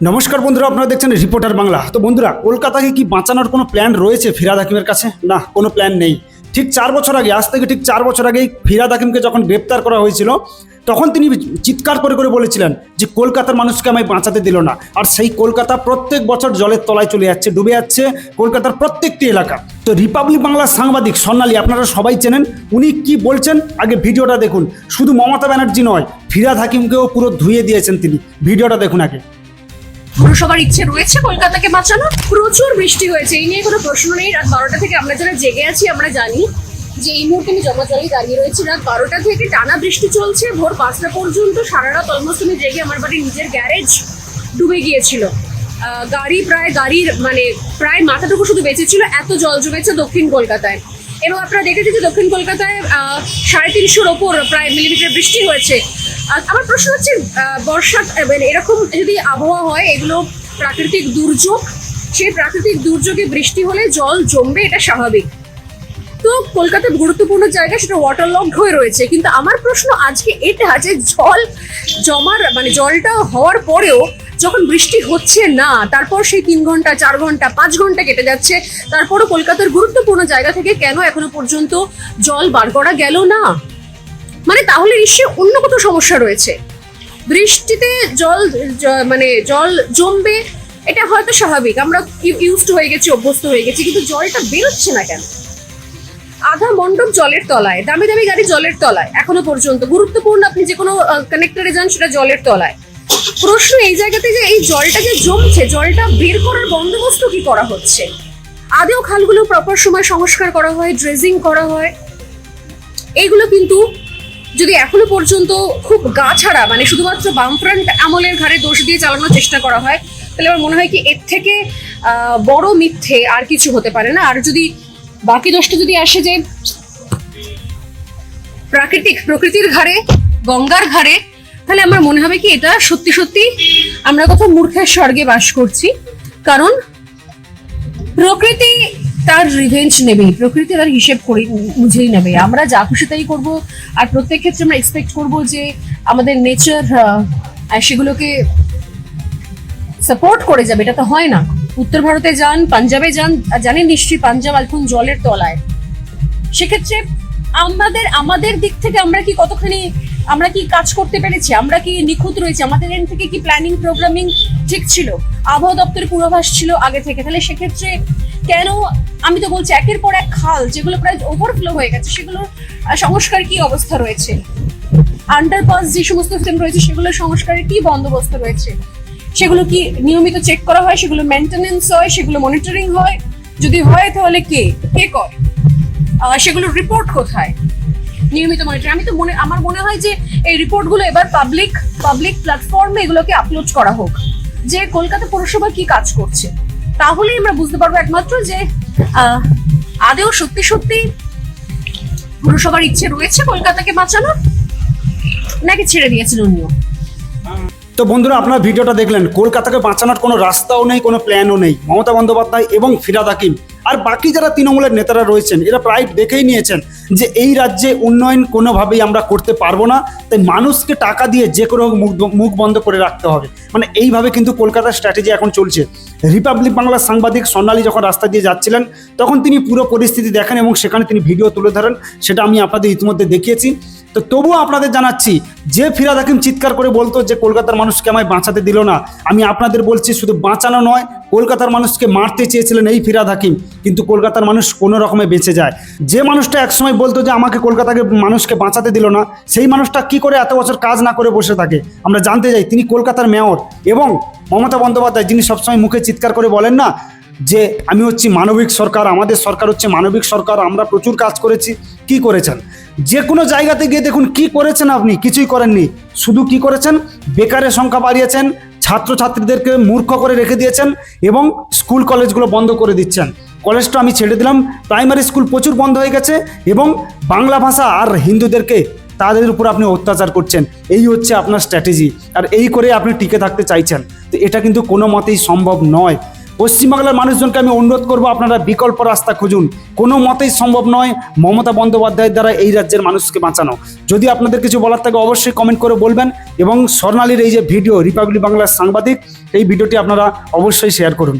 নমস্কার বন্ধুরা, আপনারা দেখছেন রিপোর্টার বাংলা। তো বন্ধুরা, কলকাতাকে কি বাঁচানোর কোনো প্ল্যান রয়েছে ফিরহাদ হাকিমের কাছে? না, কোনো প্ল্যান নেই। ঠিক 4 বছর আগে, আজ থেকে ঠিক 4 বছর আগেই ফিরহাদ হাকিমকে যখন গ্রেপ্তার করা হয়েছিল, তখন তিনি চিৎকার করে করে বলেছিলেন যে কলকাতার মানুষকে আমায় বাঁচাতে দিল না। আর সেই কলকাতা প্রত্যেক বছর জলের তলায় চলে যাচ্ছে, ডুবে যাচ্ছে কলকাতার প্রত্যেকটি এলাকা। তো রিপাবলিক বাংলার সাংবাদিক স্বর্ণালী, আপনারা সবাই চেনেন, উনি কি বলছেন আগে ভিডিওটা দেখুন। শুধু মমতা ব্যানার্জি নয়, ফিরহাদ হাকিমকেও পুরো ধুয়ে দিয়েছেন তিনি। ভিডিওটা দেখুন আগে। পুরসভার ইচ্ছে রয়েছে কলকাতাকে বাঁচানো। প্রচুর বৃষ্টি হয়েছে, এই নিয়ে কোনো প্রশ্ন নেই। রাত 12টা থেকে আমরা যারা জেগে আছি আমরা জানি যে এই মুহূর্তে আমি জমা জলেই দাঁড়িয়ে রয়েছি। রাত 12টা থেকে টানা বৃষ্টি চলছে, ভোর 5টা পর্যন্ত সারা রাত অলমোস্ট আমি জেগে। আমার বাড়ির নিজের গ্যারেজ ডুবে গিয়েছিল, গাড়ির প্রায় মাথাটুকু শুধু বেঁচেছিল, এত জল জমেছে দক্ষিণ কলকাতায়। এবং আপনারা দেখেছেন যে দক্ষিণ কলকাতায় 350-এর ওপর প্রায় মিলিমিটার বৃষ্টি হয়েছে। আমার প্রশ্ন হচ্ছে, বর্ষা এরকম যদি আবহাওয়া হয়, এগুলো প্রাকৃতিক দুর্যোগ। সেই প্রাকৃতিক দুর্যোগে বৃষ্টি হলে জল জমবে, এটা স্বাভাবিক। তো কলকাতার গুরুত্বপূর্ণ জায়গা সেটা ওয়াটার লকড হয়ে রয়েছে। কিন্তু আমার প্রশ্ন আজকে এটা যে জল জমার জলটা হওয়ার পরেও যখন বৃষ্টি হচ্ছে না, তারপর সেই 3 ঘন্টা 4 ঘন্টা 5 ঘন্টা কেটে যাচ্ছে, তারপরও কলকাতার গুরুত্বপূর্ণ জায়গা থেকে কেন এখনো পর্যন্ত জল বার করা গেল না? তাহলে নিশ্চয়ই অন্য কোথাও সমস্যা রয়েছে। বৃষ্টিতে জল জমবে, এটা হয়তো স্বাভাবিক, আমরা ইউজড হয়ে গেছি, অভ্যস্ত হয়ে গেছি। কিন্তু জলটা বেরোচ্ছে না কেন? আধা মণ্ডপ জলের তলায়, দামি দামি গাড়ি জলের তলায়, এখনো পর্যন্ত গুরুত্বপূর্ণ আপনি যে কোনো কানেক্টরে যান সেটা জলের তলায়। প্রশ্ন এই জায়গাতে যে এই জলটা যে জমছে, জলটা বের করার বন্দোবস্ত কি করা হচ্ছে? আদেও খালগুলো প্রপার সময় সংস্কার করা হয়, ড্রেজিং করা হয়? এইগুলো কিন্তু যদি এখনো পর্যন্ত খুব গা ছাড়া শুধুমাত্র বামফ্রন্ট আমলের ঘাড়ে দোষ দিয়ে চালানোর চেষ্টা করা হয়, তাহলে আমার মনে হয় কি এর থেকে বড় মিথ্যে আর কিছু হতে পারে না। আর যদি বাকি দোষটা যদি আসে যে প্রকৃতির ঘাড়ে, গঙ্গার ঘাড়ে, তাহলে আমার মনে হবে কি এটা সত্যি সত্যি আমরা কোথাও মূর্খের স্বর্গে বাস করছি। কারণ প্রকৃতি তার রিভেঞ্জ নেবে, প্রকৃতি তার হিসেব করে বুঝেই নেবে। আমরা যা খুশি তাই করবো, আর প্রত্যেক ক্ষেত্রে আমরা এক্সপেক্ট করবো যে আমাদের নেচার সেগুলোকে সাপোর্ট করে যাবে। এটা তো হয় না। উত্তর ভারতে যান, পাঞ্জাবে যান, জানেন নিশ্চয়ই পাঞ্জাব এখন জলের তলায়। সেক্ষেত্রে আমাদের দিক থেকে আমরা কি কাজ করতে পেরেছি? আমরা কি নিখুঁত রয়েছে? আমাদের এন্ড থেকে কি প্ল্যানিং প্রোগ্রামিং ঠিক ছিল? আবহাওয়া দপ্তরের পূর্বাভাস ছিল আগে থেকে? তাহলে সেক্ষেত্রে কেন, আমি তো বলছি একের পর এক খাল যেগুলো প্রায় ওভারফ্লো হয়ে গেছে, সেগুলোর সংস্কার কি অবস্থা রয়েছে? আন্ডারপাস যে সমস্ত সিস্টেম রয়েছে সেগুলোর সংস্কারের কি বন্দোবস্ত রয়েছে? সেগুলো কি নিয়মিত চেক করা হয়? সেগুলো মেনটেনেন্স হয়? সেগুলো মনিটরিং হয়? যদি হয় তাহলে কে করে? সেগুলো রিপোর্ট কোথায়? নিয়মিত মনিটরিং। আমার মনে হয় যে এই রিপোর্টগুলো এবার পাবলিক প্ল্যাটফর্মে এগুলোকে আপলোড করা হোক, যে কলকাতা পৌরসভা কি কাজ করছে। তাহলেই আমরা বুঝতে পারবো একমাত্র যে আদেও সত্যি সত্যি পৌরসভার ইচ্ছে রয়েছে কলকাতাকে বাঁচানো, নাকি ছেড়ে দিয়েছেন উনিও। তো বন্ধুরা, আপনারা ভিডিওটা দেখলেন। কলকাতাকে বাঁচানোর কোনো রাস্তাও নেই, কোনো প্ল্যানও নেই। মমতা বন্দ্যোপাধ্যায় এবং ফিরহাদ হাকিম আর বাকি যারা তৃণমূলের নেতারা রয়েছেন, এরা প্রায় দেখেই নিয়েছেন যে এই রাজ্যে উন্নয়ন কোনোভাবেই আমরা করতে পারবো না। তাই মানুষকে টাকা দিয়ে যে কোনো মুখ বন্ধ করে রাখতে হবে। এইভাবে কিন্তু কলকাতার স্ট্র্যাটেজি এখন চলছে। রিপাবলিক বাংলার সাংবাদিক স্বর্ণালী যখন রাস্তা দিয়ে যাচ্ছিলেন, তখন তিনি পুরো পরিস্থিতি দেখেন এবং সেখানে তিনি ভিডিও তুলে ধরেন। সেটা আমি আপনাদের ইতিমধ্যে দেখিয়েছি। তো তবুও আপনাদের জানাচ্ছি, যে ফিরহাদ হাকিম চিৎকার করে বলতো যে কলকাতার মানুষকে আমায় বাঁচাতে দিল না, আমি আপনাদের বলছি শুধু বাঁচানো নয়, কলকাতার মানুষকে মারতে চেয়েছিলেন এই ফিরহাদ হাকিম, কিন্তু কলকাতার মানুষ কোনো রকমে বেঁচে যায়। যে মানুষটা একসময় বলতো যে আমাকে কলকাতাকে মানুষকে বাঁচাতে দিল না, সেই মানুষটা কি করে এত বছর কাজ না করে বসে থাকে আমরা জানতে চাই। তিনি কলকাতার মেয়র। এবং মমতা বন্দ্যোপাধ্যায়, যিনি সবসময় মুখে চিৎকার করে বলেন না যে আমি হচ্ছি মানবিক সরকার, আমাদের সরকার হচ্ছে মানবিক সরকার, আমরা প্রচুর কাজ করেছি। কি করেছেন? যে কোনো জায়গাতে গিয়ে দেখুন কি করেছেন আপনি? কিছুই করেননি। শুধু কি করেছেন? বেকারের সংখ্যা বাড়িয়েছেন, ছাত্রছাত্রীদেরকে মূর্খ করে রেখে দিয়েছেন এবং স্কুল কলেজগুলো বন্ধ করে দিচ্ছেন। কলেজটা আমি ছেড়ে দিলাম, প্রাইমারি স্কুল প্রচুর বন্ধ হয়ে গেছে এবং বাংলা ভাষা আর হিন্দুদেরকে তাদের উপর আপনি অত্যাচার করছেন। এই হচ্ছে আপনার স্ট্র্যাটেজি, আর এই করে আপনি টিকে থাকতে চাইছেন। তো এটা কিন্তু কোনো মতেই সম্ভব নয়। পশ্চিমবাংলার মানুষজনকে আমি অনুরোধ করব, আপনারা বিকল্প রাস্তা খুঁজুন। কোনো মতেই সম্ভব নয় মমতা বন্দ্যোপাধ্যায়ের দ্বারা এই রাজ্যের মানুষকে বাঁচানো। যদি আপনাদের কিছু বলার থাকে অবশ্যই কমেন্ট করে বলবেন, এবং স্বর্ণালীর এই যে ভিডিও, রিপাবলিক বাংলার সাংবাদিক, এই ভিডিওটি আপনারা অবশ্যই শেয়ার করুন।